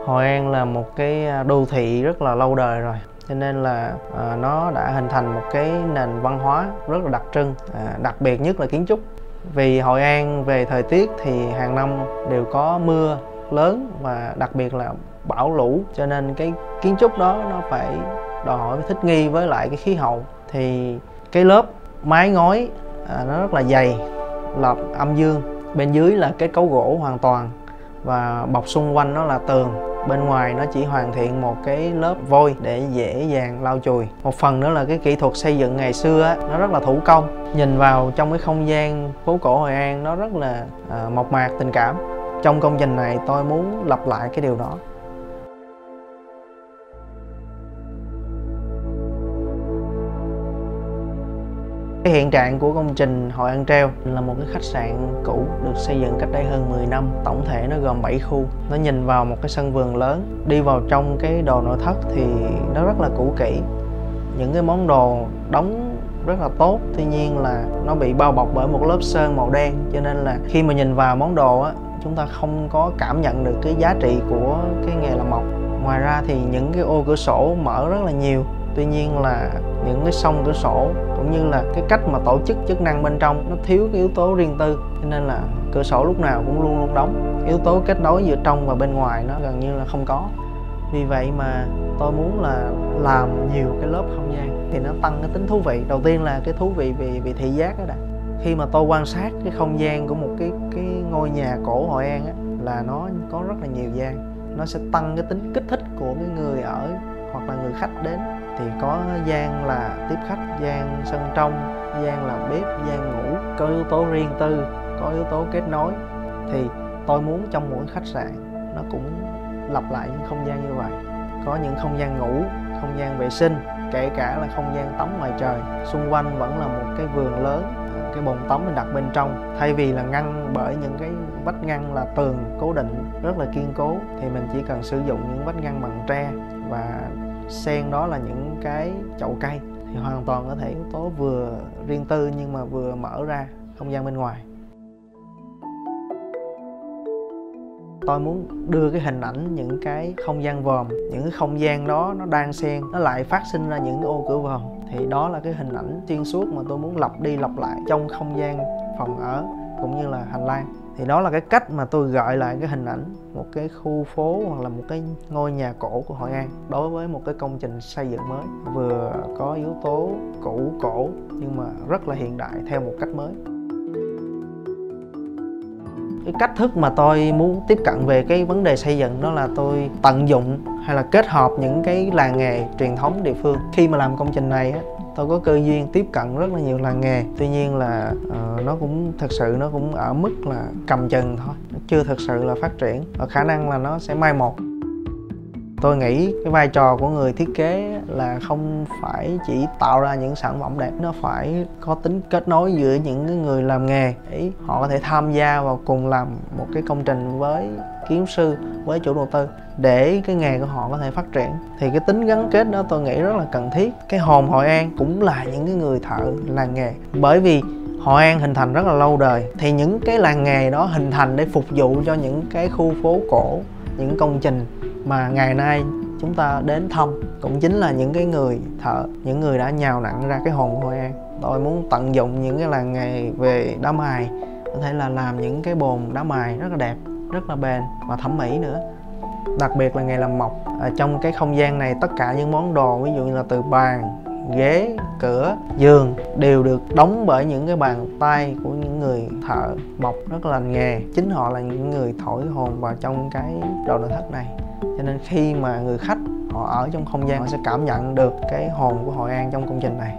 Hội An là một cái đô thị rất là lâu đời rồi, cho nên là nó đã hình thành một cái nền văn hóa rất là đặc trưng, đặc biệt nhất là kiến trúc. Vì Hội An về thời tiết thì hàng năm đều có mưa lớn và đặc biệt là bão lũ, cho nên cái kiến trúc đó nó phải đòi hỏi thích nghi với lại cái khí hậu. Thì cái lớp mái ngói nó rất là dày, lợp âm dương, bên dưới là kết cấu gỗ hoàn toàn và bọc xung quanh nó là tường. Bên ngoài nó chỉ hoàn thiện một cái lớp vôi để dễ dàng lau chùi. Một phần nữa là cái kỹ thuật xây dựng ngày xưa á, nó rất là thủ công. Nhìn vào trong cái không gian phố cổ Hội An nó rất là mộc mạc, tình cảm. Trong công trình này tôi muốn lặp lại cái điều đó. Cái hiện trạng của công trình Hội An Trail là một cái khách sạn cũ được xây dựng cách đây hơn 10 năm. Tổng thể nó gồm 7 khu. Nó nhìn vào một cái sân vườn lớn. Đi vào trong cái đồ nội thất thì nó rất là cũ kỹ. Những cái món đồ đóng rất là tốt, tuy nhiên là nó bị bao bọc bởi một lớp sơn màu đen, cho nên là khi mà nhìn vào món đồ á, chúng ta không có cảm nhận được cái giá trị của cái nghề làm mộc. Ngoài ra thì những cái ô cửa sổ mở rất là nhiều, tuy nhiên là những cái song cửa sổ cũng như là cái cách mà tổ chức chức năng bên trong nó thiếu cái yếu tố riêng tư, cho nên là cửa sổ lúc nào cũng luôn luôn đóng. Yếu tố kết nối giữa trong và bên ngoài nó gần như là không có. Vì vậy mà tôi muốn là làm nhiều cái lớp không gian thì nó tăng cái tính thú vị. Đầu tiên là cái thú vị về thị giác đó đã. Khi mà tôi quan sát cái không gian của một cái ngôi nhà cổ Hội An á, là nó có rất là nhiều gian. Nó sẽ tăng cái tính kích thích của cái người ở hoặc là người khách đến. Thì có gian là tiếp khách, gian sân trong, gian là bếp, gian ngủ, có yếu tố riêng tư, có yếu tố kết nối. Thì tôi muốn trong mỗi khách sạn nó cũng lặp lại những không gian như vậy. Có những không gian ngủ, không gian vệ sinh, kể cả là không gian tắm ngoài trời. Xung quanh vẫn là một cái vườn lớn, cái bồn tắm mình đặt bên trong. Thay vì là ngăn bởi những cái vách ngăn là tường cố định rất là kiên cố, thì mình chỉ cần sử dụng những vách ngăn bằng tre và xen đó là những cái chậu cây, thì hoàn toàn có thể yếu tố vừa riêng tư nhưng mà vừa mở ra không gian bên ngoài. Tôi muốn đưa cái hình ảnh những cái không gian vòm, những cái không gian đó nó đan xen, nó lại phát sinh ra những ô cửa vòm. Thì đó là cái hình ảnh xuyên suốt mà tôi muốn lặp đi lặp lại trong không gian phòng ở cũng như là hành lang. Thì đó là cái cách mà tôi gợi lại cái hình ảnh một cái khu phố hoặc là một cái ngôi nhà cổ của Hội An đối với một cái công trình xây dựng mới, vừa có yếu tố cũ cổ nhưng mà rất là hiện đại theo một cách mới. Cái cách thức mà tôi muốn tiếp cận về cái vấn đề xây dựng đó là tôi tận dụng hay là kết hợp những cái làng nghề truyền thống địa phương. Khi mà làm công trình này á, tôi có cơ duyên tiếp cận rất là nhiều làng nghề, tuy nhiên là nó cũng thực sự nó cũng ở mức là cầm chừng thôi, nó chưa thực sự là phát triển và khả năng là nó sẽ mai một. Tôi nghĩ cái vai trò của người thiết kế là không phải chỉ tạo ra những sản phẩm đẹp, nó phải có tính kết nối giữa những người làm nghề để họ có thể tham gia vào cùng làm một cái công trình với kiến trúc sư, với chủ đầu tư để cái nghề của họ có thể phát triển. Thì cái tính gắn kết đó tôi nghĩ rất là cần thiết. Cái hồn Hội An cũng là những cái người thợ làng nghề, bởi vì Hội An hình thành rất là lâu đời, thì những cái làng nghề đó hình thành để phục vụ cho những cái khu phố cổ, những công trình mà ngày nay chúng ta đến thăm cũng chính là những cái người thợ, những người đã nhào nặn ra cái hồn của Hội An. Tôi muốn tận dụng những cái làng nghề về đá mài, có thể là làm những cái bồn đá mài rất là đẹp, rất là bền và thẩm mỹ nữa. Đặc biệt là nghề làm mộc. Ở trong cái không gian này tất cả những món đồ, ví dụ như là từ bàn, ghế, cửa, giường đều được đóng bởi những cái bàn tay của những người thợ mộc rất là lành nghề. Chính họ là những người thổi hồn vào trong cái đồ nội thất này. Cho nên khi mà người khách họ ở trong không gian, họ sẽ cảm nhận được cái hồn của Hội An trong công trình này.